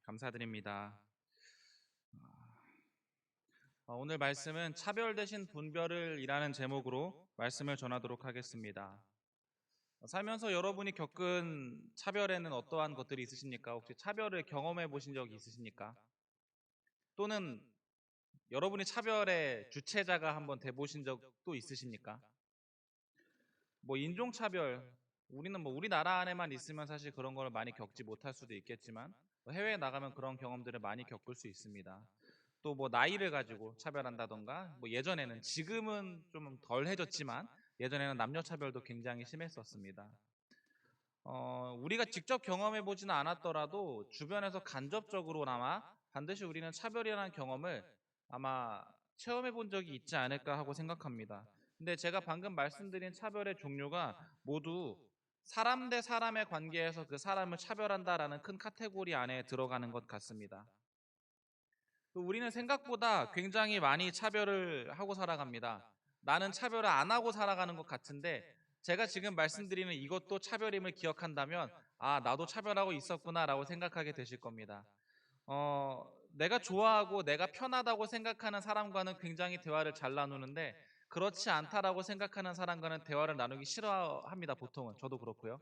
감사드립니다. 오늘 말씀은 차별 대신 분별을 이라는 제목으로 말씀을 전하도록 하겠습니다. 살면서 여러분이 겪은 차별에는 어떠한 것들이 있으십니까? 혹시 차별을 경험해 보신 적이 있으십니까? 또는 여러분이 차별의 주체자가 한번 돼 보신 적도 있으십니까? 인종차별, 우리는 우리나라 안에만 있으면 사실 그런 걸 많이 겪지 못할 수도 있겠지만 해외에 나가면 그런 경험들을 많이 겪을 수 있습니다. 또 나이를 가지고 차별한다던가 예전에는, 지금은 좀 덜해졌지만 예전에는 남녀 차별도 굉장히 심했었습니다. 우리가 직접 경험해 보지는 않았더라도 주변에서 간접적으로나마 반드시 우리는 차별이라는 경험을 아마 체험해 본 적이 있지 않을까 하고 생각합니다. 근데 제가 방금 말씀드린 차별의 종류가 모두 사람 대 사람의 관계에서 그 사람을 차별한다라는 큰 카테고리 안에 들어가는 것 같습니다. 우리는 생각보다 굉장히 많이 차별을 하고 살아갑니다. 나는 차별을 안 하고 살아가는 것 같은데, 제가 지금 말씀드리는 이것도 차별임을 기억한다면 나도 차별하고 있었구나라고 생각하게 되실 겁니다. 내가 좋아하고 내가 편하다고 생각하는 사람과는 굉장히 대화를 잘 나누는데, 그렇지 않다라고 생각하는 사람과는 대화를 나누기 싫어합니다. 보통은. 저도 그렇고요.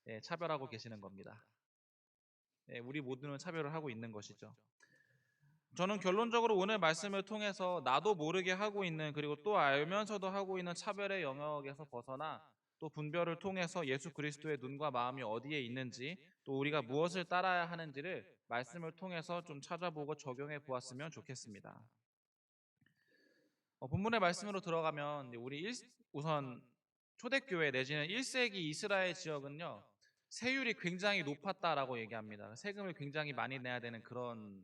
예, 차별하고 계시는 겁니다. 예, 우리 모두는 차별을 하고 있는 것이죠. 저는 결론적으로 오늘 말씀을 통해서 나도 모르게 하고 있는, 그리고 또 알면서도 하고 있는 차별의 영역에서 벗어나 또 분별을 통해서 예수 그리스도의 눈과 마음이 어디에 있는지, 또 우리가 무엇을 따라야 하는지를 말씀을 통해서 좀 찾아보고 적용해 보았으면 좋겠습니다. 본문의 말씀으로 들어가면 우선 초대교회 내지는 1세기 이스라엘 지역은요, 세율이 굉장히 높았다라고 얘기합니다. 세금을 굉장히 많이 내야 되는 그런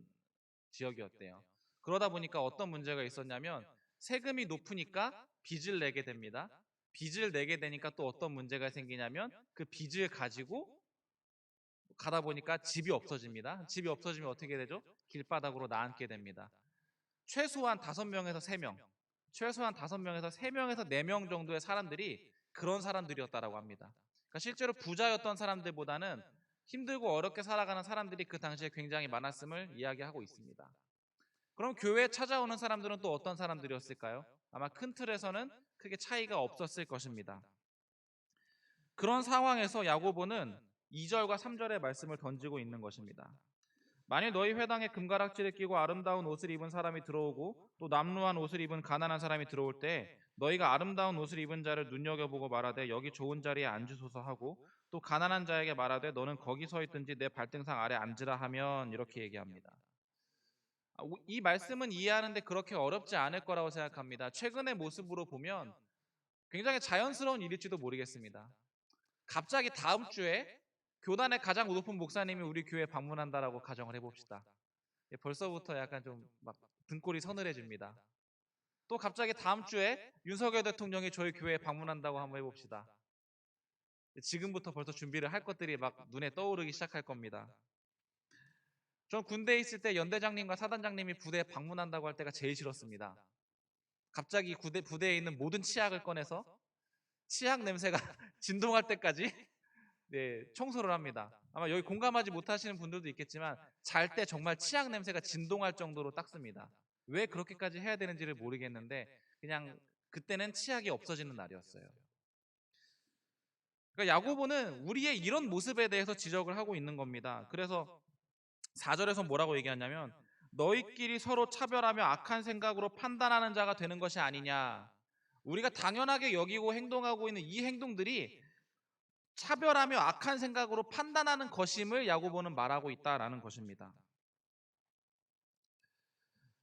지역이었대요. 그러다 보니까 어떤 문제가 있었냐면, 세금이 높으니까 빚을 내게 됩니다. 빚을 내게 되니까 또 어떤 문제가 생기냐면, 그 빚을 가지고 가다 보니까 집이 없어집니다. 집이 없어지면 어떻게 되죠? 길바닥으로 나앉게 됩니다. 최소한 5명에서 3명, 최소한 5명에서 3명에서 4명 정도의 사람들이 그런 사람들이었다라고 합니다. 그러니까 실제로 부자였던 사람들보다는 힘들고 어렵게 살아가는 사람들이 그 당시에 굉장히 많았음을 이야기하고 있습니다. 그럼 교회에 찾아오는 사람들은 또 어떤 사람들이었을까요? 아마 큰 틀에서는 크게 차이가 없었을 것입니다. 그런 상황에서 야고보는 2절과 3절의 말씀을 던지고 있는 것입니다. 만일 너희 회당에 금가락지를 끼고 아름다운 옷을 입은 사람이 들어오고 또 남루한 옷을 입은 가난한 사람이 들어올 때 너희가 아름다운 옷을 입은 자를 눈여겨보고 말하되 여기 좋은 자리에 앉으소서 하고, 또 가난한 자에게 말하되 너는 거기 서 있든지 내 발등상 아래 앉으라 하면, 이렇게 얘기합니다. 이 말씀은 이해하는데 그렇게 어렵지 않을 거라고 생각합니다. 최근의 모습으로 보면 굉장히 자연스러운 일일지도 모르겠습니다. 갑자기 다음 주에 교단의 가장 높은 목사님이 우리 교회에 방문한다라고 가정을 해봅시다. 벌써부터 약간 좀 등골이 서늘해집니다. 또 갑자기 다음 주에 윤석열 대통령이 저희 교회에 방문한다고 한번 해봅시다. 지금부터 벌써 준비를 할 것들이 눈에 떠오르기 시작할 겁니다. 전 군대에 있을 때 연대장님과 사단장님이 부대에 방문한다고 할 때가 제일 싫었습니다. 갑자기 부대에 있는 모든 치약을 꺼내서 치약 냄새가 진동할 때까지 청소를 합니다. 아마 여기 공감하지 못하시는 분들도 있겠지만 잘 때 정말 치약 냄새가 진동할 정도로 닦습니다. 왜 그렇게까지 해야 되는지를 모르겠는데 그냥 그때는 치약이 없어지는 날이었어요. 그러니까 야고보는 우리의 이런 모습에 대해서 지적을 하고 있는 겁니다. 그래서 4절에서 뭐라고 얘기하냐면, 너희끼리 서로 차별하며 악한 생각으로 판단하는 자가 되는 것이 아니냐. 우리가 당연하게 여기고 행동하고 있는 이 행동들이 차별하며 악한 생각으로 판단하는 것임을 야고보는 말하고 있다라는 것입니다.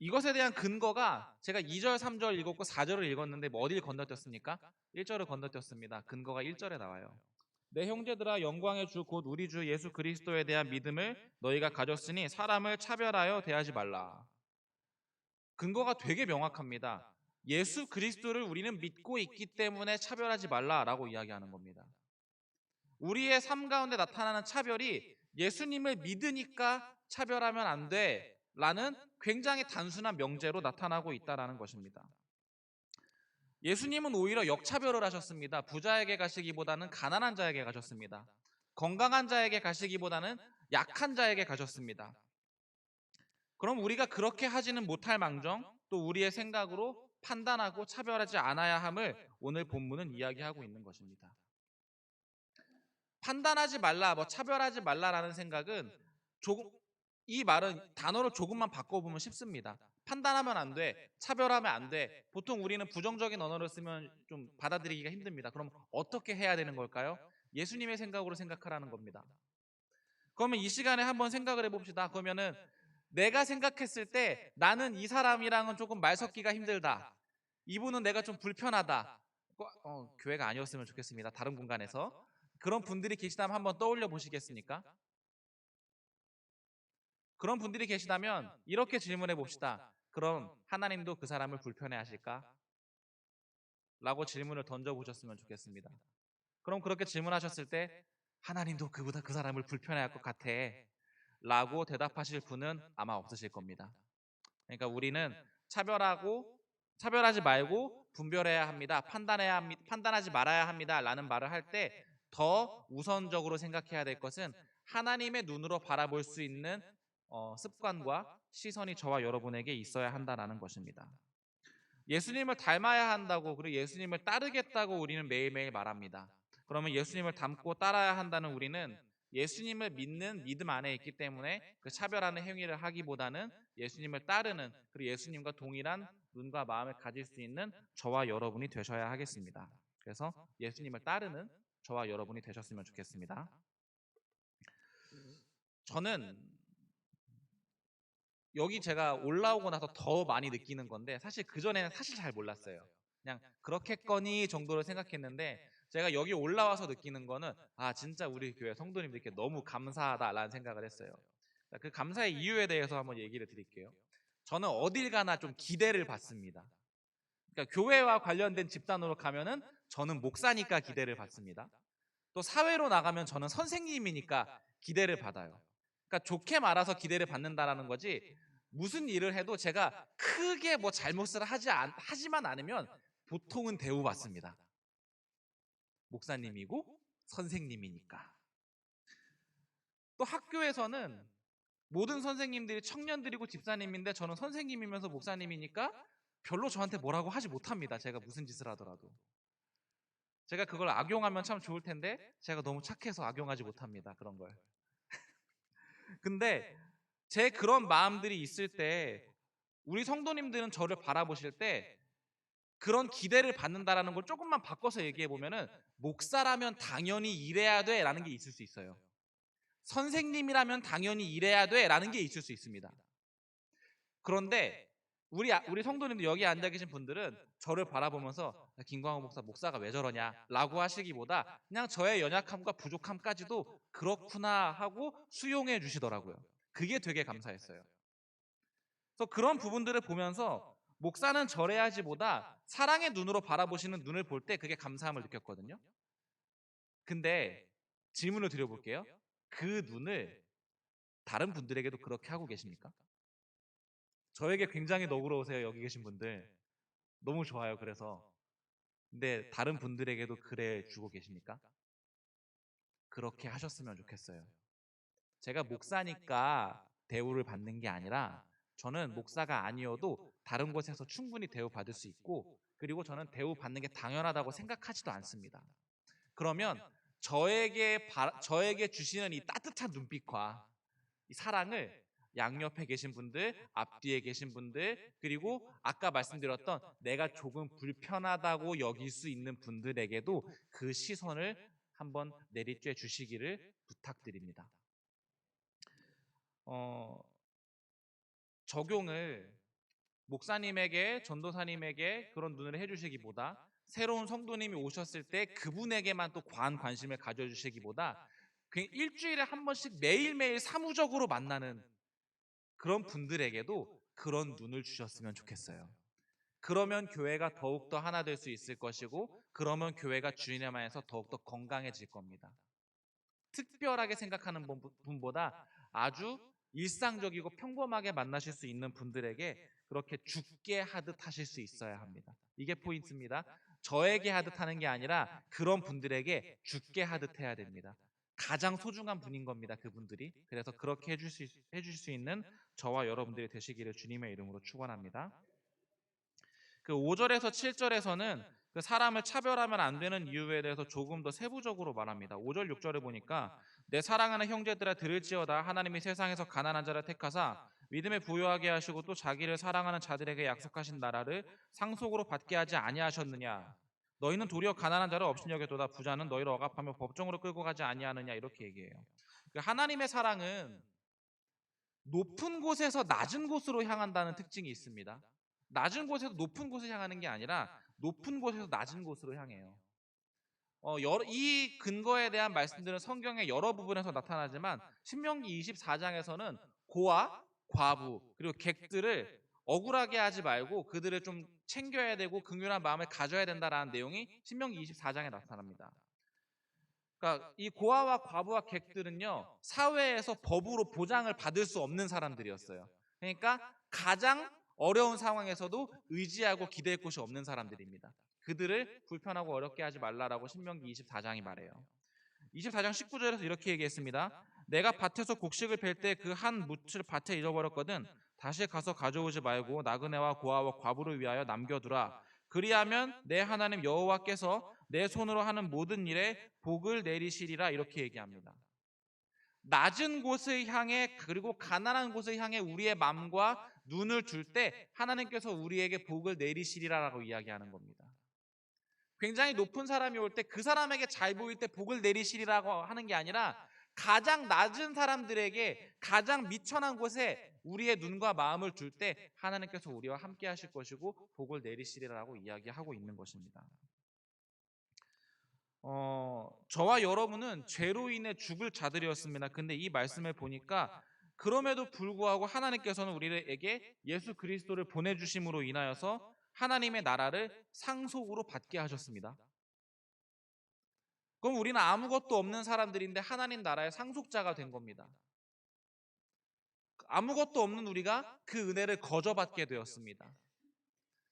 이것에 대한 근거가, 제가 2절 3절 읽었고 4절을 읽었는데 어디를 건너뛰었습니까? 1절을 건너뛰었습니다. 근거가 1절에 나와요. 내 형제들아, 영광의 주 곧 우리 주 예수 그리스도에 대한 믿음을 너희가 가졌으니 사람을 차별하여 대하지 말라. 근거가 되게 명확합니다. 예수 그리스도를 우리는 믿고 있기 때문에 차별하지 말라라고 이야기하는 겁니다. 우리의 삶 가운데 나타나는 차별이 예수님을 믿으니까 차별하면 안 돼 라는 굉장히 단순한 명제로 나타나고 있다는 것입니다. 예수님은 오히려 역차별을 하셨습니다. 부자에게 가시기보다는 가난한 자에게 가셨습니다. 건강한 자에게 가시기보다는 약한 자에게 가셨습니다. 그럼 우리가 그렇게 하지는 못할 망정 또 우리의 생각으로 판단하고 차별하지 않아야 함을 오늘 본문은 이야기하고 있는 것입니다. 판단하지 말라, 뭐 차별하지 말라라는 생각은 조금 이 말은 단어를 조금만 바꿔보면 쉽습니다. 판단하면 안 돼, 차별하면 안 돼. 보통 우리는 부정적인 언어를 쓰면 좀 받아들이기가 힘듭니다. 그럼 어떻게 해야 되는 걸까요? 예수님의 생각으로 생각하라는 겁니다. 그러면 이 시간에 한번 생각을 해봅시다. 그러면은 내가 생각했을 때 나는 이 사람이랑은 조금 말 섞기가 힘들다. 이분은 내가 좀 불편하다. 교회가 아니었으면 좋겠습니다. 다른 공간에서. 그런 분들이 계시다면 한번 떠올려 보시겠습니까? 그런 분들이 계시다면 이렇게 질문해 봅시다. 그럼 하나님도 그 사람을 불편해 하실까? 라고 질문을 던져 보셨으면 좋겠습니다. 그럼 그렇게 질문하셨을 때 하나님도 그보다 그 사람을 불편해 할 것 같아. 라고 대답하실 분은 아마 없으실 겁니다. 그러니까 우리는 차별하지 말고 분별해야 합니다. 판단하지 말아야 합니다. 라는 말을 할 때 더 우선적으로 생각해야 될 것은 하나님의 눈으로 바라볼 수 있는 습관과 시선이 저와 여러분에게 있어야 한다는 것입니다. 예수님을 닮아야 한다고 그리고 예수님을 따르겠다고 우리는 매일매일 말합니다. 그러면 예수님을 닮고 따라야 한다는 우리는 예수님을 믿는 믿음 안에 있기 때문에 그 차별하는 행위를 하기보다는 예수님을 따르는 그리고 예수님과 동일한 눈과 마음을 가질 수 있는 저와 여러분이 되셔야 하겠습니다. 그래서 예수님을 따르는 저와 여러분이 되셨으면 좋겠습니다. 저는 여기 제가 올라오고 나서 더 많이 느끼는 건데 사실 그전에는 사실 잘 몰랐어요. 그냥 그렇겠거니 정도로 생각했는데 제가 여기 올라와서 느끼는 거는 진짜 우리 교회 성도님들께 너무 감사하다라는 생각을 했어요. 그 감사의 이유에 대해서 한번 얘기를 드릴게요. 저는 어딜 가나 좀 기대를 받습니다. 그러니까 교회와 관련된 집단으로 가면은 저는 목사니까 기대를 받습니다. 또 사회로 나가면 저는 선생님이니까 기대를 받아요. 그러니까 좋게 말아서 기대를 받는다라는 거지 무슨 일을 해도 제가 크게 뭐 잘못을 하지만 않으면 보통은 대우받습니다. 목사님이고 선생님이니까. 또 학교에서는 모든 선생님들이 청년들이고 집사님인데 저는 선생님이면서 목사님이니까 별로 저한테 뭐라고 하지 못합니다. 제가 무슨 짓을 하더라도. 제가 그걸 악용하면 참 좋을 텐데 제가 너무 착해서 악용하지 못합니다. 그런 걸. 근데 제 그런 마음들이 있을 때 우리 성도님들은 저를 바라보실 때 그런 기대를 받는다라는 걸 조금만 바꿔서 얘기해 보면은 목사라면 당연히 이래야 돼라는 게 있을 수 있어요. 선생님이라면 당연히 이래야 돼라는 게 있을 수 있습니다. 그런데 우리 성도님들 여기 앉아 계신 분들은 저를 바라보면서 김광호 목사가 왜 저러냐라고 하시기보다 그냥 저의 연약함과 부족함까지도 그렇구나 하고 수용해 주시더라고요. 그게 되게 감사했어요. 그래서 그런 부분들을 보면서 목사는 저래야지보다 사랑의 눈으로 바라보시는 눈을 볼 때 그게 감사함을 느꼈거든요. 근데 질문을 드려볼게요. 그 눈을 다른 분들에게도 그렇게 하고 계십니까? 저에게 굉장히 너그러우세요. 여기 계신 분들. 너무 좋아요. 그래서. 근데 다른 분들에게도 그래 주고 계십니까? 그렇게 하셨으면 좋겠어요. 제가 목사니까 대우를 받는 게 아니라 저는 목사가 아니어도 다른 곳에서 충분히 대우받을 수 있고 그리고 저는 대우받는 게 당연하다고 생각하지도 않습니다. 그러면 저에게 주시는 이 따뜻한 눈빛과 이 사랑을 양옆에 계신 분들, 앞뒤에 계신 분들, 그리고 아까 말씀드렸던 내가 조금 불편하다고 여길 수 있는 분들에게도 그 시선을 한번 내리쬐 주시기를 부탁드립니다. 적용을 목사님에게, 전도사님에게 그런 눈을 해주시기보다 새로운 성도님이 오셨을 때 그분에게만 또 과한 관심을 가져주시기보다 일주일에 한 번씩 매일매일 사무적으로 만나는 그런 분들에게도 그런 눈을 주셨으면 좋겠어요. 그러면 교회가 더욱더 하나 될 수 있을 것이고 그러면 교회가 주인의 마에서 더욱더 건강해질 겁니다. 특별하게 생각하는 분보다 아주 일상적이고 평범하게 만나실 수 있는 분들에게 그렇게 죽게 하듯 하실 수 있어야 합니다. 이게 포인트입니다. 저에게 하듯 하는 게 아니라 그런 분들에게 죽게 하듯 해야 됩니다. 가장 소중한 분인 겁니다. 그분들이. 그래서 그렇게 해주실 수 있는 저와 여러분들이 되시기를 주님의 이름으로 축원합니다. 그 5절에서 7절에서는 그 사람을 차별하면 안 되는 이유에 대해서 조금 더 세부적으로 말합니다. 5절 6절에 보니까 내 사랑하는 형제들아 들을지어다 하나님이 세상에서 가난한 자를 택하사 믿음에 부요하게 하시고 또 자기를 사랑하는 자들에게 약속하신 나라를 상속으로 받게 하지 아니하셨느냐. 너희는 도리어 가난한 자를 없인 여겨도다 부자는 너희를 억압하며 법정으로 끌고 가지 아니하느냐 이렇게 얘기해요. 그 하나님의 사랑은 높은 곳에서 낮은 곳으로 향한다는 특징이 있습니다. 낮은 곳에서 높은 곳을 향하는 게 아니라 높은 곳에서 낮은 곳으로 향해요. 이 근거에 대한 말씀들은 성경의 여러 부분에서 나타나지만 신명기 24장에서는 고아, 과부 그리고 객들을 억울하게 하지 말고 그들을 좀 챙겨야 되고 긍휼한 마음을 가져야 된다라는 내용이 신명기 24장에 나타납니다. 그러니까 이 고아와 과부와 객들은요 사회에서 법으로 보장을 받을 수 없는 사람들이었어요. 그러니까 가장 어려운 상황에서도 의지하고 기댈 곳이 없는 사람들입니다. 그들을 불편하고 어렵게 하지 말라라고 신명기 24장이 말해요. 24장 19절에서 이렇게 얘기했습니다. 내가 밭에서 곡식을 벨 때 그 한 뭇을 밭에 잃어버렸거든 다시 가서 가져오지 말고 나그네와 고아와 과부를 위하여 남겨두라. 그리하면 내 하나님 여호와께서 내 손으로 하는 모든 일에 복을 내리시리라 이렇게 얘기합니다. 낮은 곳을 향해 그리고 가난한 곳을 향해 우리의 마음과 눈을 둘 때 하나님께서 우리에게 복을 내리시리라라고 이야기하는 겁니다. 굉장히 높은 사람이 올 때 그 사람에게 잘 보일 때 복을 내리시리라고 하는 게 아니라 가장 낮은 사람들에게 가장 미천한 곳에 우리의 눈과 마음을 둘 때 하나님께서 우리와 함께 하실 것이고 복을 내리시리라고 이야기하고 있는 것입니다. 저와 여러분은 죄로 인해 죽을 자들이었습니다. 근데 이 말씀을 보니까 그럼에도 불구하고 하나님께서는 우리에게 예수 그리스도를 보내주심으로 인하여서 하나님의 나라를 상속으로 받게 하셨습니다. 그럼 우리는 아무것도 없는 사람들인데 하나님 나라의 상속자가 된 겁니다. 아무것도 없는 우리가 그 은혜를 거저받게 되었습니다.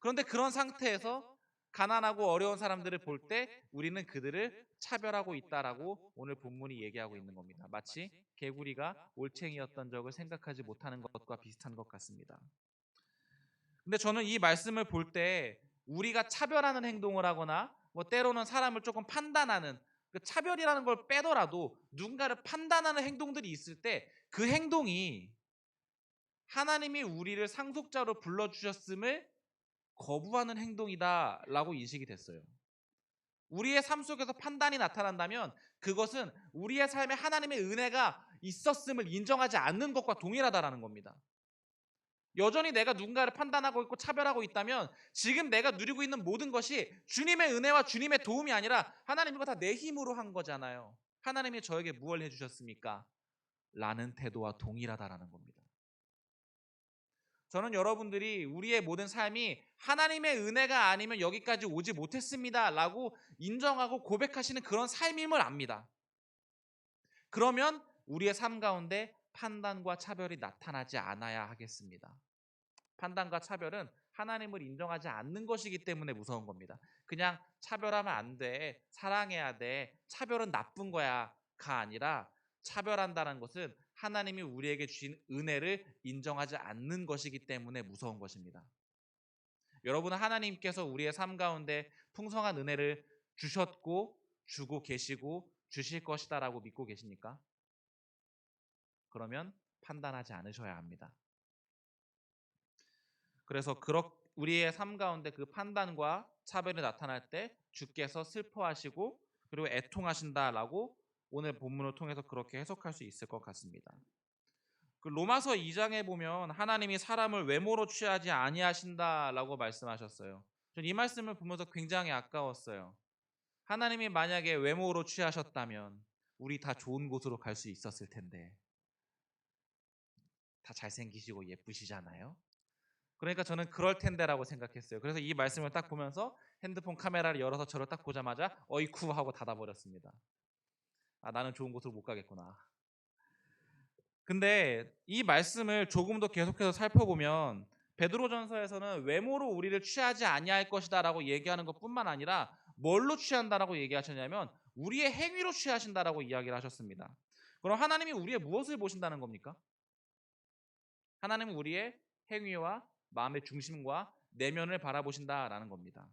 그런데 그런 상태에서 가난하고 어려운 사람들을 볼 때 우리는 그들을 차별하고 있다라고 오늘 본문이 얘기하고 있는 겁니다. 마치 개구리가 올챙이였던 적을 생각하지 못하는 것과 비슷한 것 같습니다. 근데 저는 이 말씀을 볼 때 우리가 차별하는 행동을 하거나 뭐 때로는 사람을 조금 판단하는 그 차별이라는 걸 빼더라도 누군가를 판단하는 행동들이 있을 때 그 행동이 하나님이 우리를 상속자로 불러주셨음을 거부하는 행동이다라고 인식이 됐어요. 우리의 삶 속에서 판단이 나타난다면 그것은 우리의 삶에 하나님의 은혜가 있었음을 인정하지 않는 것과 동일하다라는 겁니다. 여전히 내가 누군가를 판단하고 있고 차별하고 있다면 지금 내가 누리고 있는 모든 것이 주님의 은혜와 주님의 도움이 아니라 하나님 이거 다 내 힘으로 한 거잖아요. 하나님이 저에게 무엇을 해주셨습니까? 라는 태도와 동일하다라는 겁니다. 저는 여러분들이 우리의 모든 삶이 하나님의 은혜가 아니면 여기까지 오지 못했습니다 라고 인정하고 고백하시는 그런 삶임을 압니다. 그러면 우리의 삶 가운데 판단과 차별이 나타나지 않아야 하겠습니다. 판단과 차별은 하나님을 인정하지 않는 것이기 때문에 무서운 겁니다. 그냥 차별하면 안 돼, 사랑해야 돼, 차별은 나쁜 거야가 아니라 차별한다는 것은 하나님이 우리에게 주신 은혜를 인정하지 않는 것이기 때문에 무서운 것입니다. 여러분은 하나님께서 우리의 삶 가운데 풍성한 은혜를 주셨고 주고 계시고 주실 것이다라고 믿고 계십니까? 그러면 판단하지 않으셔야 합니다. 그래서 우리의 삶 가운데 그 판단과 차별이 나타날 때 주께서 슬퍼하시고 그리고 애통하신다라고 오늘 본문을 통해서 그렇게 해석할 수 있을 것 같습니다. 그 로마서 2장에 보면 하나님이 사람을 외모로 취하지 아니하신다라고 말씀하셨어요. 전 이 말씀을 보면서 굉장히 아까웠어요. 하나님이 만약에 외모로 취하셨다면 우리 다 좋은 곳으로 갈 수 있었을 텐데 다 잘생기시고 예쁘시잖아요. 그러니까 저는 그럴 텐데라고 생각했어요. 그래서 이 말씀을 딱 보면서 핸드폰 카메라를 열어서 저를 딱 보자마자 어이쿠 하고 닫아버렸습니다. 아, 나는 좋은 곳으로 못 가겠구나. 근데 이 말씀을 조금 더 계속해서 살펴보면 베드로전서에서는 외모로 우리를 취하지 아니할 것이다라고 얘기하는 것뿐만 아니라 뭘로 취한다라고 얘기하셨냐면 우리의 행위로 취하신다라고 이야기를 하셨습니다. 그럼 하나님이 우리의 무엇을 보신다는 겁니까? 하나님은 우리의 행위와 마음의 중심과 내면을 바라보신다라는 겁니다.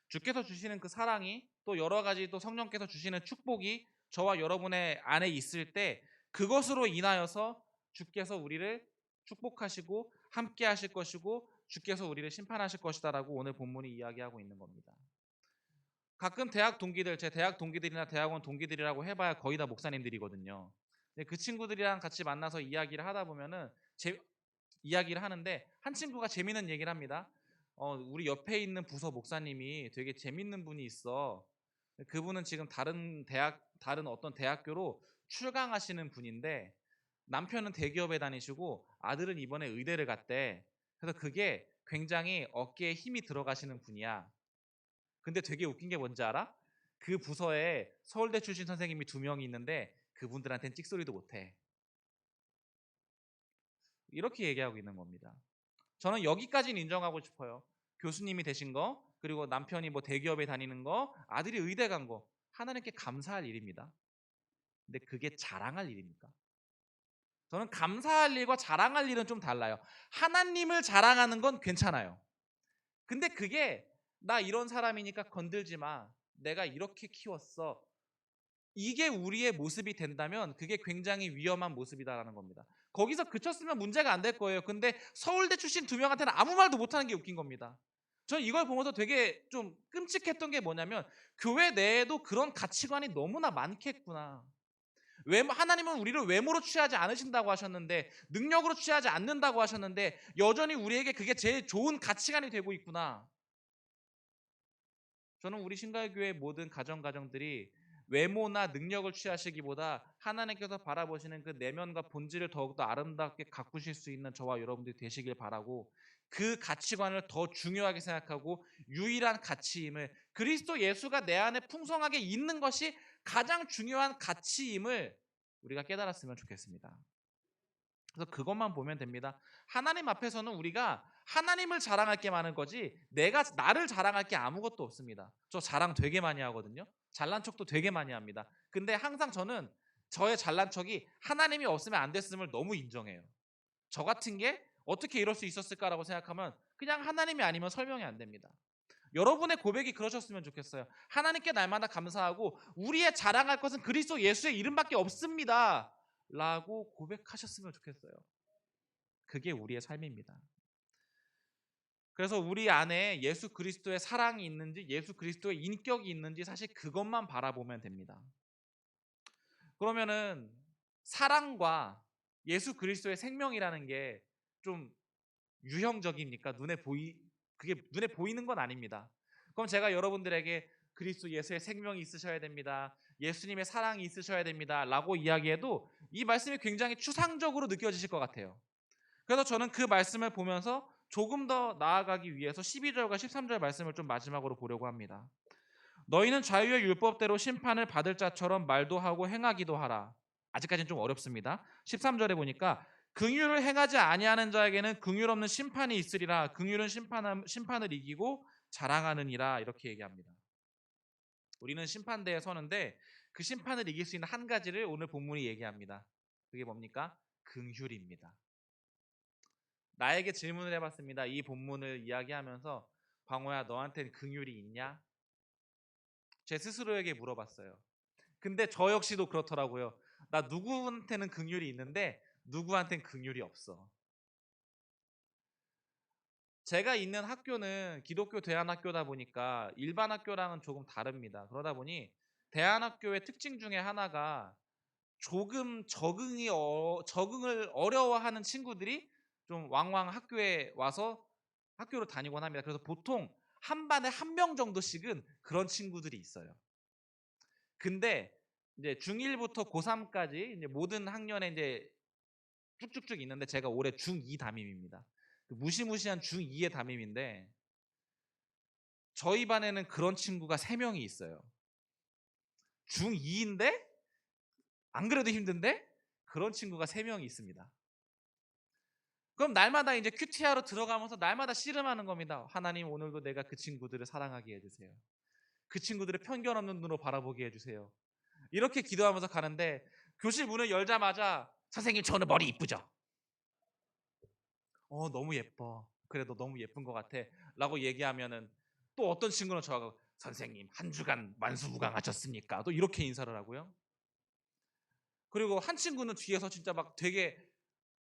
주께서 주시는 그 사랑이 또 여러 가지 또 성령께서 주시는 축복이 저와 여러분의 안에 있을 때 그것으로 인하여서 주께서 우리를 축복하시고 함께 하실 것이고 주께서 우리를 심판하실 것이다라고 오늘 본문이 이야기하고 있는 겁니다. 가끔 대학 동기들, 제 대학 동기들이나 대학원 동기들이라고 해봐야 거의 다 목사님들이거든요. 근데 그 친구들이랑 같이 만나서 이야기를 하다 보면은 이야기를 하는데 한 친구가 재밌는 얘기를 합니다. 우리 옆에 있는 부서 목사님이 되게 재밌는 분이 있어. 그분은 지금 다른 어떤 대학교로 출강하시는 분인데 남편은 대기업에 다니시고 아들은 이번에 의대를 갔대. 그래서 그게 굉장히 어깨에 힘이 들어가시는 분이야. 근데 되게 웃긴 게 뭔지 알아? 그 부서에 서울대 출신 선생님이 2명이 있는데 그분들한테는 찍소리도 못해. 이렇게 얘기하고 있는 겁니다. 저는 여기까지는 인정하고 싶어요. 교수님이 되신 거, 그리고 남편이 뭐 대기업에 다니는 거, 아들이 의대 간 거, 하나님께 감사할 일입니다. 근데 그게 자랑할 일입니까? 저는 감사할 일과 자랑할 일은 좀 달라요. 하나님을 자랑하는 건 괜찮아요. 근데 그게 나 이런 사람이니까 건들지 마. 내가 이렇게 키웠어. 이게 우리의 모습이 된다면 그게 굉장히 위험한 모습이다라는 겁니다. 거기서 그쳤으면 문제가 안 될 거예요. 근데 서울대 출신 2명한테는 아무 말도 못하는 게 웃긴 겁니다. 저는 이걸 보면서 되게 좀 끔찍했던 게 뭐냐면 교회 내에도 그런 가치관이 너무나 많겠구나. 하나님은 우리를 외모로 취하지 않으신다고 하셨는데 능력으로 취하지 않는다고 하셨는데 여전히 우리에게 그게 제일 좋은 가치관이 되고 있구나. 저는 우리 신갈교회 모든 가정들이 외모나 능력을 취하시기보다 하나님께서 바라보시는 그 내면과 본질을 더욱더 아름답게 가꾸실 수 있는 저와 여러분들이 되시길 바라고 그 가치관을 더 중요하게 생각하고 유일한 가치임을 그리스도 예수가 내 안에 풍성하게 있는 것이 가장 중요한 가치임을 우리가 깨달았으면 좋겠습니다. 그래서 그것만 보면 됩니다. 하나님 앞에서는 우리가 하나님을 자랑할 게 많은 거지 내가 나를 자랑할 게 아무것도 없습니다. 저 자랑 되게 많이 하거든요. 잘난 척도 되게 많이 합니다. 근데 항상 저는 저의 잘난 척이 하나님이 없으면 안 됐음을 너무 인정해요. 저 같은 게 어떻게 이럴 수 있었을까라고 생각하면 그냥 하나님이 아니면 설명이 안 됩니다. 여러분의 고백이 그러셨으면 좋겠어요. 하나님께 날마다 감사하고 우리의 자랑할 것은 그리스도 예수의 이름밖에 없습니다. 라고 고백하셨으면 좋겠어요. 그게 우리의 삶입니다. 그래서 우리 안에 예수 그리스도의 사랑이 있는지 예수 그리스도의 인격이 있는지 사실 그것만 바라보면 됩니다. 그러면은 사랑과 예수 그리스도의 생명이라는 게 좀 유형적입니까? 그게 눈에 보이는 건 아닙니다. 그럼 제가 여러분들에게 그리스도 예수의 생명이 있으셔야 됩니다. 예수님의 사랑이 있으셔야 됩니다. 라고 이야기해도 이 말씀이 굉장히 추상적으로 느껴지실 것 같아요. 그래서 저는 그 말씀을 보면서 조금 더 나아가기 위해서 12절과 13절 말씀을 좀 마지막으로 보려고 합니다. 너희는 자유의 율법대로 심판을 받을 자처럼 말도 하고 행하기도 하라. 아직까지는 좀 어렵습니다. 13절에 보니까 긍휼을 행하지 아니하는 자에게는 긍휼 없는 심판이 있으리라. 긍휼은 심판을 이기고 자랑하느니라. 이렇게 얘기합니다. 우리는 심판대에 서는데 그 심판을 이길 수 있는 한 가지를 오늘 본문이 얘기합니다. 그게 뭡니까? 긍휼입니다. 나에게 질문을 해봤습니다. 이 본문을 이야기하면서 광호야 너한테는 긍휼이 있냐? 제 스스로에게 물어봤어요. 근데 저 역시도 그렇더라고요. 나 누구한테는 긍휼이 있는데 누구한테는 긍휼이 없어. 제가 있는 학교는 기독교 대안학교다 보니까 일반 학교랑은 조금 다릅니다. 그러다 보니 대안학교의 특징 중에 하나가 조금 적응을 어려워하는 친구들이 좀 왕왕 학교에 와서 학교를 다니곤 합니다. 그래서 보통 한 반에 1명 정도씩은 그런 친구들이 있어요. 근데 이제 중1부터 고3까지 이제 모든 학년에 이제 쭉쭉쭉 있는데 제가 올해 중2 담임입니다. 무시무시한 중2의 담임인데 저희 반에는 그런 친구가 3명이 있어요. 중2인데 안 그래도 힘든데 그런 친구가 3명이 있습니다. 그럼 날마다 이제 큐티하러 들어가면서 날마다 씨름하는 겁니다. 하나님 오늘도 내가 그 친구들을 사랑하게 해주세요. 그 친구들의 편견 없는 눈으로 바라보게 해주세요. 이렇게 기도하면서 가는데 교실 문을 열자마자 선생님 저 오늘 머리 이쁘죠? 너무 예뻐. 그래 너 너무 예쁜 것 같아 라고 얘기하면은 또 어떤 친구는 저하고 선생님 한 주간 만수무강하셨습니까? 또 이렇게 인사를 하고요. 그리고 한 친구는 뒤에서 진짜 막 되게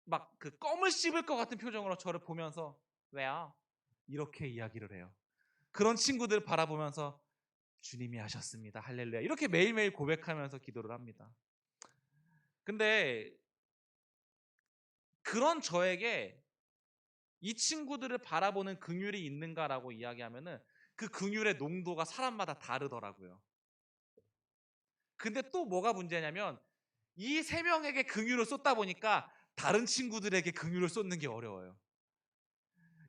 막 그 껌을 씹을 것 같은 표정으로 저를 보면서 왜요? 이렇게 이야기를 해요. 그런 친구들 바라보면서 주님이 하셨습니다. 할렐루야. 이렇게 매일매일 고백하면서 기도를 합니다. 근데 그런 저에게 이 친구들을 바라보는 긍휼이 있는가라고 이야기하면은 그 긍휼의 농도가 사람마다 다르더라고요. 근데 또 뭐가 문제냐면 이 세 명에게 긍휼을 쏟다 보니까 다른 친구들에게 긍휼을 쏟는 게 어려워요.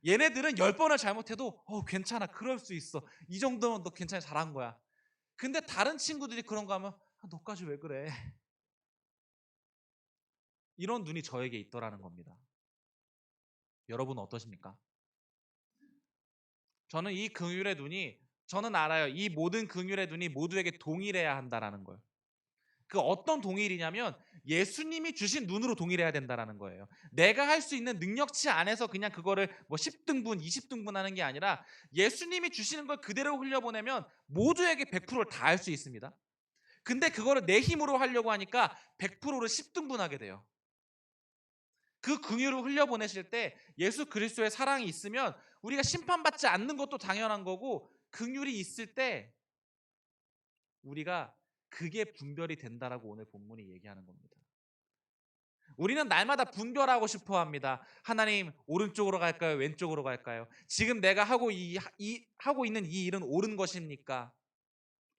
얘네들은 10번을 잘못해도 괜찮아. 그럴 수 있어. 이 정도면 너 괜찮아. 잘한 거야. 근데 다른 친구들이 그런 거 하면 너까지 왜 그래? 이런 눈이 저에게 있더라는 겁니다. 여러분은 어떠십니까? 저는 이 긍휼의 눈이 저는 알아요. 이 모든 긍휼의 눈이 모두에게 동일해야 한다라는 걸. 그 어떤 동일이냐면 예수님이 주신 눈으로 동일해야 된다라는 거예요. 내가 할 수 있는 능력치 안에서 그냥 그거를 뭐 10등분, 20등분 하는 게 아니라 예수님이 주시는 걸 그대로 흘려보내면 모두에게 100%를 다 할 수 있습니다. 근데 그거를 내 힘으로 하려고 하니까 100%를 10등분하게 돼요. 그 긍휼을 흘려보내실 때 예수 그리스도의 사랑이 있으면 우리가 심판받지 않는 것도 당연한 거고 긍휼이 있을 때 우리가 그게 분별이 된다라고 오늘 본문이 얘기하는 겁니다. 우리는 날마다 분별하고 싶어 합니다. 하나님, 오른쪽으로 갈까요? 왼쪽으로 갈까요? 지금 내가 하고 있는 이 일은 옳은 것입니까?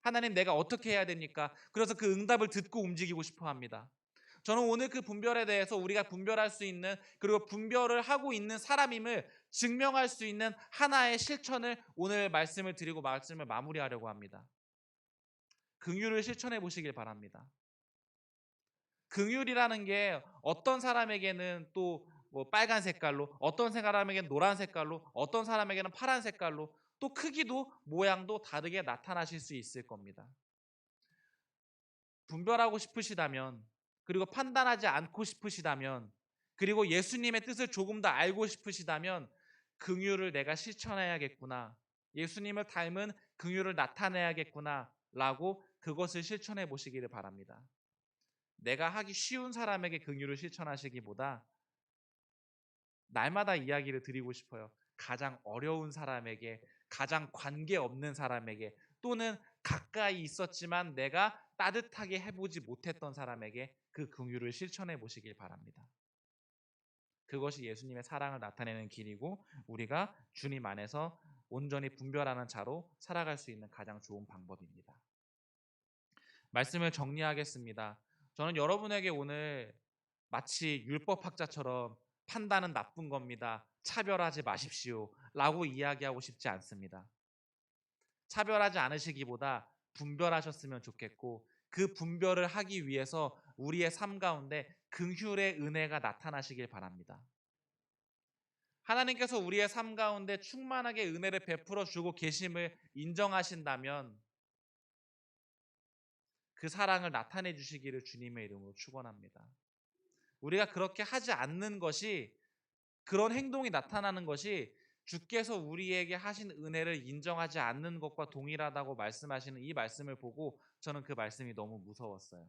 하나님, 내가 어떻게 해야 됩니까? 그래서 그 응답을 듣고 움직이고 싶어 합니다. 저는 오늘 그 분별에 대해서 우리가 분별할 수 있는 그리고 분별을 하고 있는 사람임을 증명할 수 있는 하나의 실천을 오늘 말씀을 드리고 말씀을 마무리하려고 합니다. 긍휼을 실천해 보시길 바랍니다. 긍휼이라는 게 어떤 사람에게는 또 뭐 빨간 색깔로, 어떤 사람에게는 노란 색깔로, 어떤 사람에게는 파란 색깔로 또 크기도 모양도 다르게 나타나실 수 있을 겁니다. 분별하고 싶으시다면 그리고 판단하지 않고 싶으시다면 그리고 예수님의 뜻을 조금 더 알고 싶으시다면 긍휼을 내가 실천해야겠구나. 예수님을 닮은 긍휼을 나타내야겠구나 라고 그것을 실천해 보시기를 바랍니다. 내가 하기 쉬운 사람에게 긍휼을 실천하시기보다 날마다 이야기를 드리고 싶어요. 가장 어려운 사람에게, 가장 관계없는 사람에게 또는 가까이 있었지만 내가 따뜻하게 해보지 못했던 사람에게 그 긍휼을 실천해 보시길 바랍니다. 그것이 예수님의 사랑을 나타내는 길이고 우리가 주님 안에서 온전히 분별하는 자로 살아갈 수 있는 가장 좋은 방법입니다. 말씀을 정리하겠습니다. 저는 여러분에게 오늘 마치 율법학자처럼 판단은 나쁜 겁니다. 차별하지 마십시오. 라고 이야기하고 싶지 않습니다. 차별하지 않으시기보다 분별하셨으면 좋겠고 그 분별을 하기 위해서 우리의 삶 가운데 긍휼의 은혜가 나타나시길 바랍니다. 하나님께서 우리의 삶 가운데 충만하게 은혜를 베풀어 주고 계심을 인정하신다면 그 사랑을 나타내 주시기를 주님의 이름으로 축원합니다. 우리가 그렇게 하지 않는 것이 그런 행동이 나타나는 것이 주께서 우리에게 하신 은혜를 인정하지 않는 것과 동일하다고 말씀하시는 이 말씀을 보고 저는 그 말씀이 너무 무서웠어요.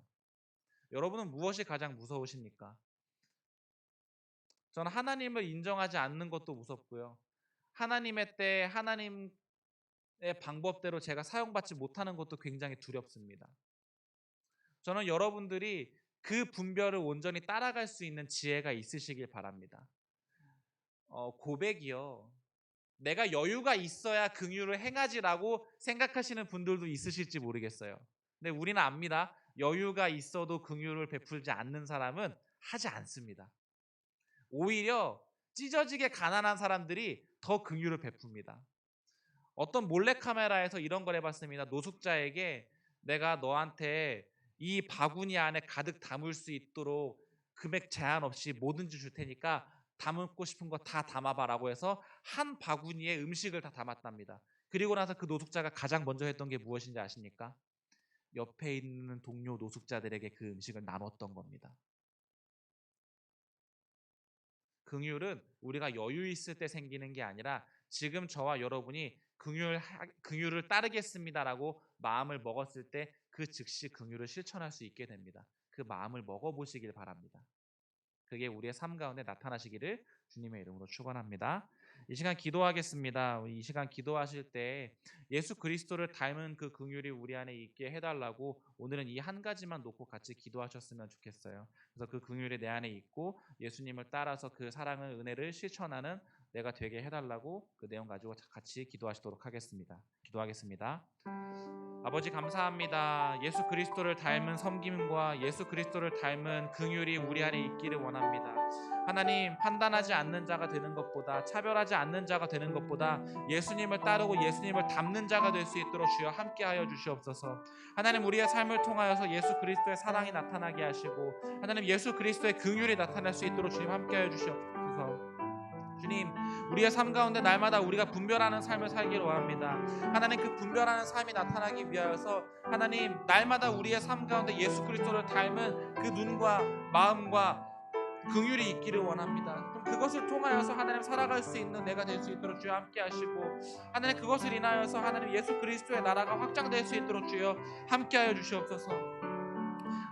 여러분은 무엇이 가장 무서우십니까? 저는 하나님을 인정하지 않는 것도 무섭고요. 하나님의 때 하나님의 방법대로 제가 사용받지 못하는 것도 굉장히 두렵습니다. 저는 여러분들이 그 분별을 온전히 따라갈 수 있는 지혜가 있으시길 바랍니다. 고백이요. 내가 여유가 있어야 긍휼을 행하지라고 생각하시는 분들도 있으실지 모르겠어요. 근데 우리는 압니다. 여유가 있어도 긍휼을 베풀지 않는 사람은 하지 않습니다. 오히려 찢어지게 가난한 사람들이 더 긍휼을 베풉니다. 어떤 몰래카메라에서 이런 걸 해봤습니다. 노숙자에게 내가 너한테 이 바구니 안에 가득 담을 수 있도록 금액 제한 없이 뭐든지 줄 테니까 담고 싶은 거 다 담아봐라고 해서 한 바구니에 음식을 다 담았답니다. 그리고 나서 그 노숙자가 가장 먼저 했던 게 무엇인지 아십니까? 옆에 있는 동료 노숙자들에게 그 음식을 나눴던 겁니다. 긍휼은 우리가 여유 있을 때 생기는 게 아니라 지금 저와 여러분이 긍휼을 따르겠습니다라고 마음을 먹었을 때 그 즉시 긍휼을 실천할 수 있게 됩니다. 그 마음을 먹어보시길 바랍니다. 그게 우리의 삶 가운데 나타나시기를 주님의 이름으로 축원합니다. 이 시간 기도하겠습니다. 이 시간 기도하실 때 예수 그리스도를 닮은 그 긍휼이 우리 안에 있게 해달라고 오늘은 이 한 가지만 놓고 같이 기도하셨으면 좋겠어요. 그래서 그 긍휼이 내 안에 있고 예수님을 따라서 그 사랑을 은혜를 실천하는 내가 되게 해달라고 그 내용 가지고 같이 기도하시도록 하겠습니다. 기도하겠습니다. 아버지 감사합니다. 예수 그리스도를 닮은 섬김과 예수 그리스도를 닮은 긍휼이 우리 안에 있기를 원합니다. 하나님, 판단하지 않는 자가 되는 것보다, 차별하지 않는 자가 되는 것보다 예수님을 따르고 예수님을 닮는 자가 될 수 있도록 주여 함께하여 주시옵소서. 하나님, 우리의 삶을 통하여서 예수 그리스도의 사랑이 나타나게 하시고 하나님, 예수 그리스도의 긍휼이 나타날 수 있도록 주님 함께하여 주시옵소서. 주님, 우리의 삶 가운데 날마다 우리가 분별하는 삶을 살기를 원합니다. 하나님, 그 분별하는 삶이 나타나기 위하여서 하나님, 날마다 우리의 삶 가운데 예수 그리스도를 닮은 그 눈과 마음과 긍휼이 있기를 원합니다. 그럼 그것을 통하여서 하나님 살아갈 수 있는 내가 될 수 있도록 주여 함께 하시고 하나님, 그것을 인하여서 하나님 예수 그리스도의 나라가 확장될 수 있도록 주여 함께하여 주시옵소서.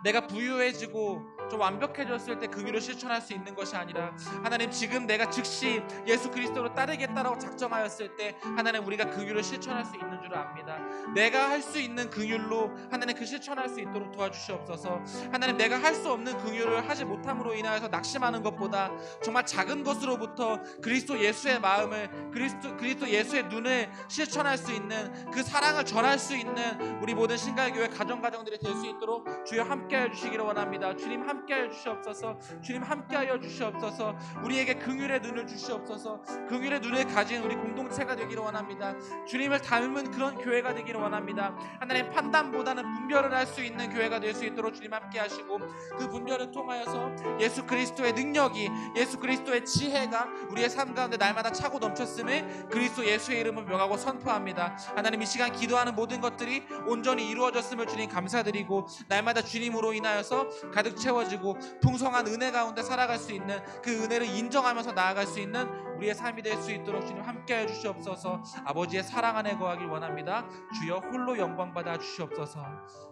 내가 부유해지고 좀 완벽해졌을 때 긍휼을 실천할 수 있는 것이 아니라 하나님, 지금 내가 즉시 예수 그리스도를 따르겠다라고 작정하였을 때 하나님, 우리가 긍휼을 실천할 수 있는 줄 압니다. 내가 할 수 있는 긍휼로 하나님 그 실천할 수 있도록 도와주시옵소서. 하나님, 내가 할 수 없는 긍휼을 하지 못함으로 인하여서 낙심하는 것보다 정말 작은 것으로부터 그리스도 예수의 마음을 그리스도 예수의 눈을 실천할 수 있는 그 사랑을 전할 수 있는 우리 모든 신갈교회 가정들이 될 수 있도록 주여 함께하여 주시기를 원합니다. 주님 함께하여 주시옵소서. 주님 함께하여 주시옵소서. 우리에게 긍휼의 눈을 주시옵소서. 긍휼의 눈을 가진 우리 공동체가 되기를 원합니다. 주님을 닮은 그런 교회가 되기를 원합니다. 하나님, 판단보다는 분별을 할 수 있는 교회가 될 수 있도록 주님 함께하시고 그 분별을 통하여서 예수 그리스도의 능력이, 예수 그리스도의 지혜가 우리의 삶 가운데 날마다 차고 넘쳤음을 그리스도 예수의 이름을 명하고 선포합니다. 하나님, 이 시간 기도하는 모든 것들이 온전히 이루어졌음을 주님 감사드리고 날마다 주님으로 인하여서 가득 채워지고 풍성한 은혜 가운데 살아갈 수 있는 그 은혜를 인정하면서 나아갈 수 있는 우리의 삶이 될 수 있도록 주님 함께하여 주시옵소서. 아버지의 사랑 안에 거하길 원합니다. 주여 홀로 영광 받아 주시옵소서.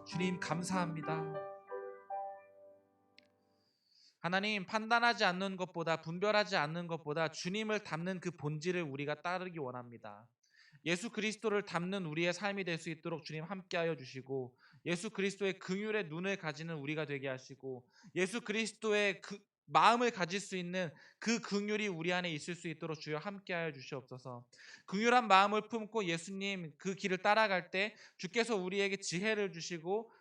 주님 감사합니다. 하나님, 판단하지 않는 것보다, 분별하지 않는 것보다 주님을 닮는 그 본질을 우리가 따르기 원합니다. 예수 그리스도를 닮는 우리의 삶이 될 수 있도록 주님 함께하여 주시고 예수 그리스도의 긍휼의 눈을 가지는 우리가 되게 하시고 예수 그리스도의 그 마음을 가질 수 있는 그 긍휼이 우리 안에 있을 수 있도록 주여 함께하여 주시옵소서. 긍휼한 마음을 품고 예수님 그 길을 따라갈 때 주께서 우리에게 지혜를 주시고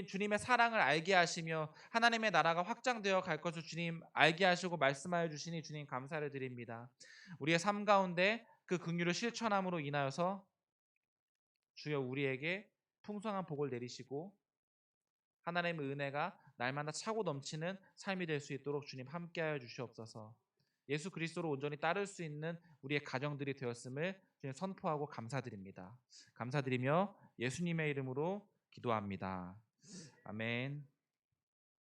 주님의 사랑을 알게 하시며 하나님의 나라가 확장되어 갈 것을 주님 알게 하시고 말씀하여 주시니 주님 감사를 드립니다. 우리의 삶 가운데 그 긍휼을 실천함으로 인하여서 주여 우리에게 풍성한 복을 내리시고 하나님의 은혜가 날마다 차고 넘치는 삶이 될 수 있도록 주님 함께하여 주시옵소서. 예수 그리스도를 온전히 따를 수 있는 우리의 가정들이 되었음을 주님 선포하고 감사드립니다. 감사드리며 예수님의 이름으로 기도합니다. 아멘.